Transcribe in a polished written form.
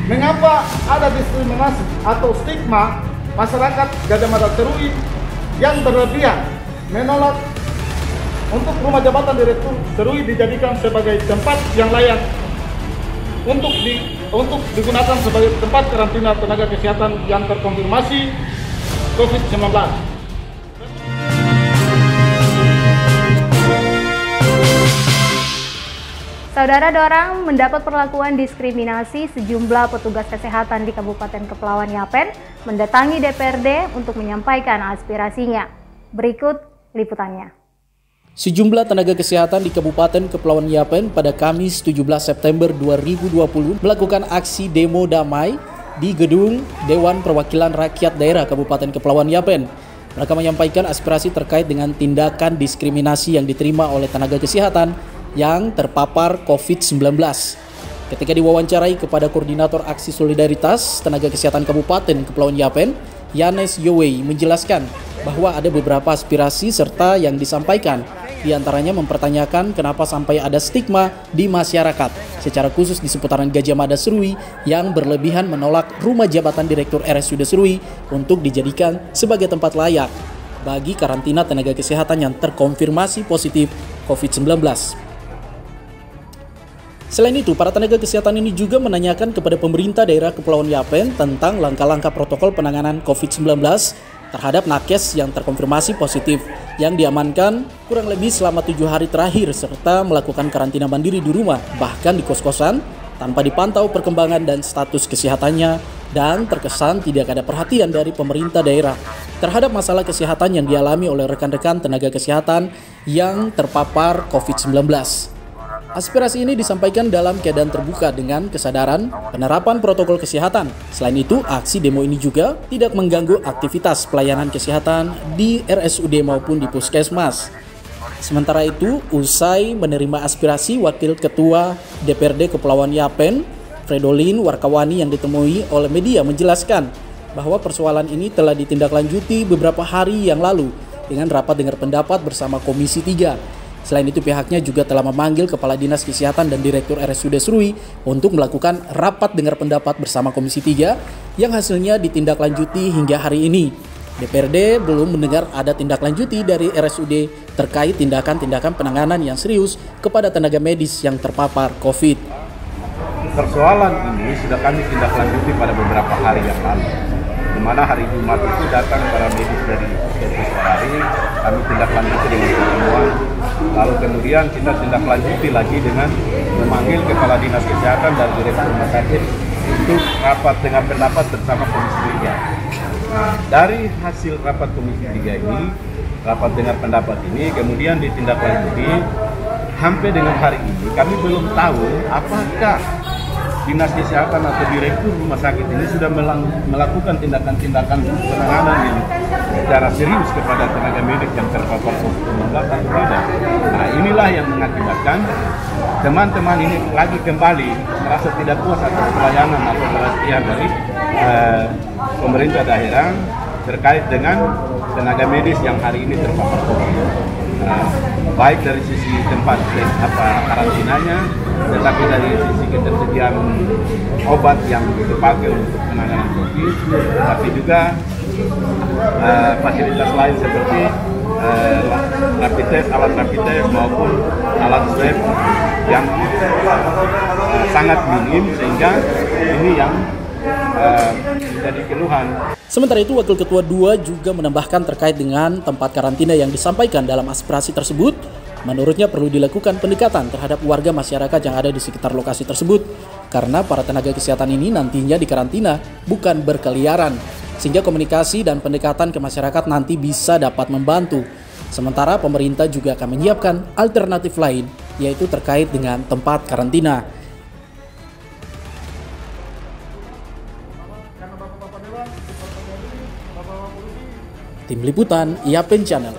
Mengapa ada diskriminasi atau stigma masyarakat Gajah Mada Serui yang berlebihan menolak untuk rumah jabatan Direktur Serui dijadikan sebagai tempat yang layak untuk digunakan sebagai tempat karantina tenaga kesehatan yang terkonfirmasi COVID-19. Saudara Dorang mendapat perlakuan diskriminasi sejumlah petugas kesehatan di Kabupaten Kepulauan Yapen mendatangi DPRD untuk menyampaikan aspirasinya. Berikut liputannya. Sejumlah tenaga kesehatan di Kabupaten Kepulauan Yapen pada Kamis 17 September 2020 melakukan aksi demo damai di gedung Dewan Perwakilan Rakyat Daerah Kabupaten Kepulauan Yapen. Mereka menyampaikan aspirasi terkait dengan tindakan diskriminasi yang diterima oleh tenaga kesehatan yang terpapar COVID-19. Ketika diwawancarai kepada Koordinator Aksi Solidaritas Tenaga Kesehatan Kabupaten Kepulauan Yapen, Yanes Yowei menjelaskan bahwa ada beberapa aspirasi serta yang disampaikan. Di antaranya mempertanyakan kenapa sampai ada stigma di masyarakat, secara khusus di seputaran Gajah Mada Serui yang berlebihan menolak rumah jabatan Direktur RSUD Serui untuk dijadikan sebagai tempat layak bagi karantina tenaga kesehatan yang terkonfirmasi positif COVID-19. Selain itu, para tenaga kesehatan ini juga menanyakan kepada pemerintah daerah Kepulauan Yapen tentang langkah-langkah protokol penanganan COVID-19 terhadap nakes yang terkonfirmasi positif yang diamankan kurang lebih selama 7 hari terakhir serta melakukan karantina mandiri di rumah, bahkan di kos-kosan, tanpa dipantau perkembangan dan status kesehatannya, dan terkesan tidak ada perhatian dari pemerintah daerah terhadap masalah kesehatan yang dialami oleh rekan-rekan tenaga kesehatan yang terpapar COVID-19. Aspirasi ini disampaikan dalam keadaan terbuka dengan kesadaran penerapan protokol kesehatan. Selain itu, aksi demo ini juga tidak mengganggu aktivitas pelayanan kesehatan di RSUD maupun di Puskesmas. Sementara itu, usai menerima aspirasi Wakil Ketua DPRD Kepulauan Yapen, Fredolin Warkawani yang ditemui oleh media menjelaskan bahwa persoalan ini telah ditindaklanjuti beberapa hari yang lalu dengan rapat dengar pendapat bersama Komisi 3. Selain itu, pihaknya juga telah memanggil Kepala Dinas Kesehatan dan Direktur RSUD Serui untuk melakukan rapat dengar pendapat bersama Komisi 3 yang hasilnya ditindaklanjuti hingga hari ini. DPRD belum mendengar ada tindaklanjuti dari RSUD terkait tindakan-tindakan penanganan yang serius kepada tenaga medis yang terpapar COVID. Persoalan ini sudah kami tindaklanjuti pada beberapa hari yang lalu, di mana hari Jumat itu datang para medis dari Puskesmas, kami tindaklanjuti dengan pertemuan. Lalu kemudian kita tindaklanjuti lagi dengan memanggil Kepala Dinas Kesehatan dan Direktur Rumah Sakit untuk rapat dengan pendapat bersama Komisi 3. Nah, dari hasil rapat Komisi 3 ini, rapat dengar pendapat ini kemudian ditindaklanjuti sampai dengan hari ini. Kami belum tahu apakah Dinas Kesehatan atau Direktur Rumah Sakit ini sudah melakukan tindakan-tindakan penanganan yang secara serius kepada tenaga medis yang terpapar COVID-19 atau tidak. Nah, inilah yang mengakibatkan teman-teman ini lagi kembali merasa tidak puas atas pelayanan atau perhatian dari pemerintah daerah terkait dengan tenaga medis yang hari ini terpapar COVID. Baik dari sisi tempat karantinanya, tetapi dari sisi ketersediaan obat yang dipakai untuk penanganan COVID, tapi juga fasilitas lain seperti rapid test, alat rapid test maupun alat swab yang sangat minim, sehingga ini yang menjadi keluhan. Sementara itu, Wakil Ketua 2 juga menambahkan terkait dengan tempat karantina yang disampaikan dalam aspirasi tersebut. Menurutnya perlu dilakukan pendekatan terhadap warga masyarakat yang ada di sekitar lokasi tersebut, karena para tenaga kesehatan ini nantinya dikarantina, bukan berkeliaran, sehingga komunikasi dan pendekatan ke masyarakat nanti bisa dapat membantu. Sementara pemerintah juga akan menyiapkan alternatif lain, yaitu terkait dengan tempat karantina. Tim Liputan Yapen Channel.